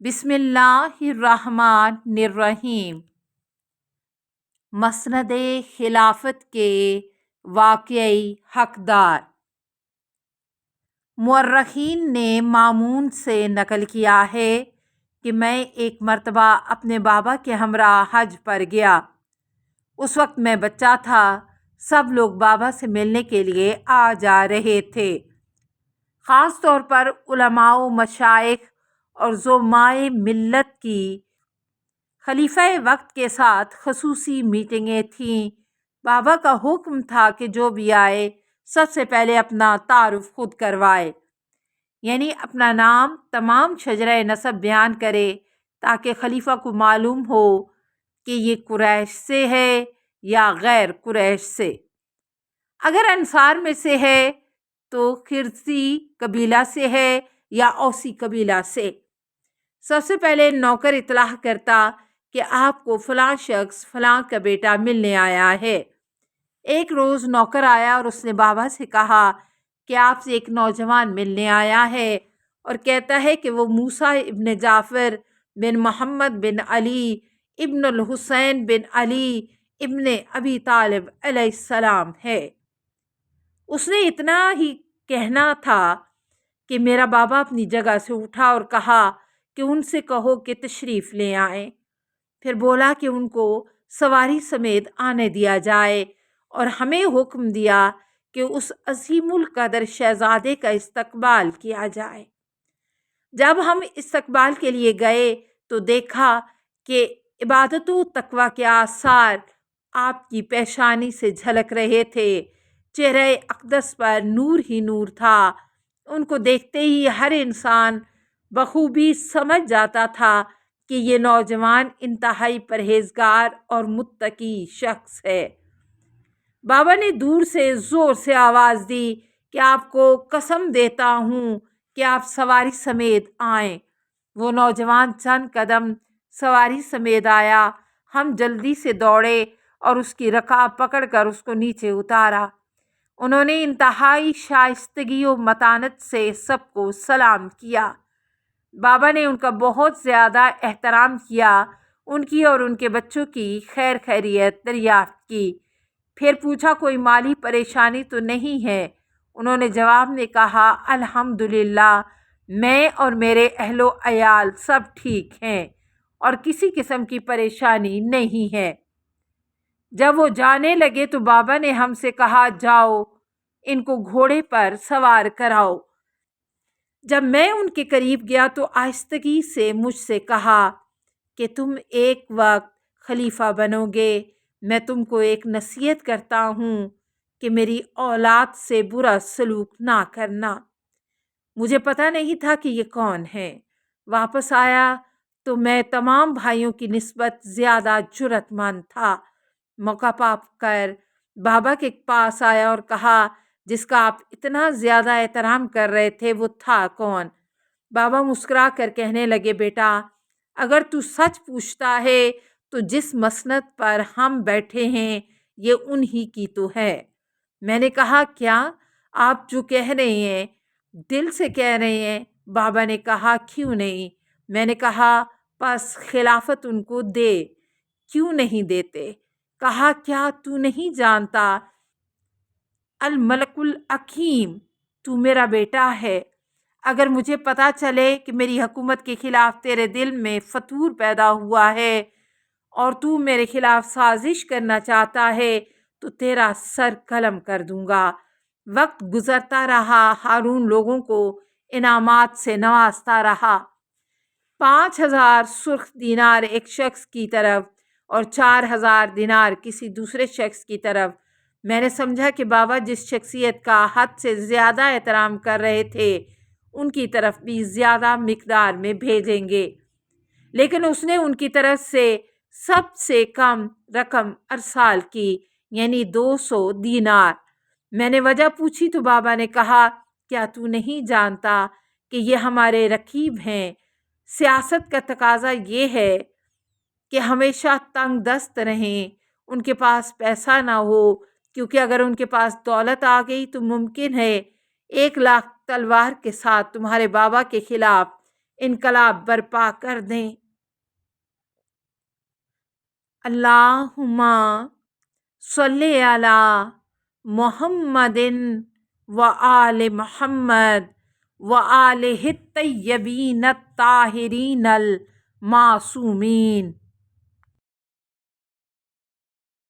بسم اللہ الرحمن الرحیم۔ مسند خلافت کے واقعی حقدار۔ مورخین نے مامون سے نقل کیا ہے کہ میں ایک مرتبہ اپنے بابا کے ہمراہ حج پر گیا۔ اس وقت میں بچہ تھا۔ سب لوگ بابا سے ملنے کے لیے آ جا رہے تھے۔ خاص طور پر علماء و مشائخ اور زعمائے ملت کی خلیفہ وقت کے ساتھ خصوصی میٹنگیں تھیں۔ بابا کا حکم تھا کہ جو بھی آئے سب سے پہلے اپنا تعارف خود کروائے، یعنی اپنا نام تمام شجرہ نسب بیان کرے تاکہ خلیفہ کو معلوم ہو کہ یہ قریش سے ہے یا غیر قریش سے۔ اگر انصار میں سے ہے تو خرزی قبیلہ سے ہے یا اوسی قبیلہ سے۔ سب سے پہلے نوکر اطلاع کرتا کہ آپ کو فلاں شخص فلاں کا بیٹا ملنے آیا ہے۔ ایک روز نوکر آیا اور اس نے بابا سے کہا کہ آپ سے ایک نوجوان ملنے آیا ہے اور کہتا ہے کہ وہ موسیٰ ابن جعفر بن محمد بن علی ابن الحسین بن علی ابن ابی طالب علیہ السلام ہے۔ اس نے اتنا ہی کہنا تھا کہ میرا بابا اپنی جگہ سے اٹھا اور کہا کہ ان سے کہو کہ تشریف لے آئیں۔ پھر بولا کہ ان کو سواری سمیت آنے دیا جائے اور ہمیں حکم دیا کہ اس عظیم القدر شہزادے کا استقبال کیا جائے۔ جب ہم استقبال کے لیے گئے تو دیکھا کہ عبادت و تقوی کے آثار آپ کی پیشانی سے جھلک رہے تھے۔ چہرہ اقدس پر نور ہی نور تھا۔ ان کو دیکھتے ہی ہر انسان بخوبی سمجھ جاتا تھا کہ یہ نوجوان انتہائی پرہیزگار اور متقی شخص ہے۔ بابا نے دور سے زور سے آواز دی کہ آپ کو قسم دیتا ہوں کہ آپ سواری سمیت آئیں۔ وہ نوجوان چند قدم سواری سمیت آیا۔ ہم جلدی سے دوڑے اور اس کی رکاب پکڑ کر اس کو نیچے اتارا۔ انہوں نے انتہائی شائستگی و متانت سے سب کو سلام کیا۔ بابا نے ان کا بہت زیادہ احترام کیا، ان کی اور ان کے بچوں کی خیر خیریت دریافت کی۔ پھر پوچھا کوئی مالی پریشانی تو نہیں ہے؟ انہوں نے جواب میں کہا الحمدللہ، میں اور میرے اہل و عیال سب ٹھیک ہیں اور کسی قسم کی پریشانی نہیں ہے۔ جب وہ جانے لگے تو بابا نے ہم سے کہا جاؤ ان کو گھوڑے پر سوار کراؤ۔ جب میں ان کے قریب گیا تو آہستگی سے مجھ سے کہا کہ تم ایک وقت خلیفہ بنو گے۔ میں تم کو ایک نصیحت کرتا ہوں کہ میری اولاد سے برا سلوک نہ کرنا۔ مجھے پتہ نہیں تھا کہ یہ کون ہے۔ واپس آیا تو میں تمام بھائیوں کی نسبت زیادہ جرأت مند تھا۔ موقع پا کر بابا کے پاس آیا اور کہا جس کا آپ اتنا زیادہ احترام کر رہے تھے وہ تھا کون؟ بابا مسکرا کر کہنے لگے بیٹا اگر تو سچ پوچھتا ہے تو جس مسند پر ہم بیٹھے ہیں یہ انہی کی تو ہے۔ میں نے کہا کیا آپ جو کہہ رہے ہیں دل سے کہہ رہے ہیں؟ بابا نے کہا کیوں نہیں۔ میں نے کہا پس خلافت ان کو دے۔ کیوں نہیں دیتے؟ کہا کیا تو نہیں جانتا الملک الحکیم تو میرا بیٹا ہے۔ اگر مجھے پتہ چلے کہ میری حکومت کے خلاف تیرے دل میں فتور پیدا ہوا ہے اور تو میرے خلاف سازش کرنا چاہتا ہے تو تیرا سر قلم کر دوں گا۔ وقت گزرتا رہا، ہارون لوگوں کو انعامات سے نوازتا رہا۔ 5000 سرخ دینار ایک شخص کی طرف اور 4000 دینار کسی دوسرے شخص کی طرف۔ میں نے سمجھا کہ بابا جس شخصیت کا حد سے زیادہ احترام کر رہے تھے ان کی طرف بھی زیادہ مقدار میں بھیجیں گے، لیکن اس نے ان کی طرف سے سب سے کم رقم ارسال کی، یعنی 200 دینار۔ میں نے وجہ پوچھی تو بابا نے کہا کیا تو نہیں جانتا کہ یہ ہمارے رقیب ہیں؟ سیاست کا تقاضا یہ ہے کہ ہمیشہ تنگ دست رہیں، ان کے پاس پیسہ نہ ہو، کیونکہ اگر ان کے پاس دولت آ گئی تو ممکن ہے 1,00,000 تلوار کے ساتھ تمہارے بابا کے خلاف انقلاب برپا کر دیں۔ اللہم صلی علی محمد و آل محمد و آلہ الطیبین الطاہرین المعصومین۔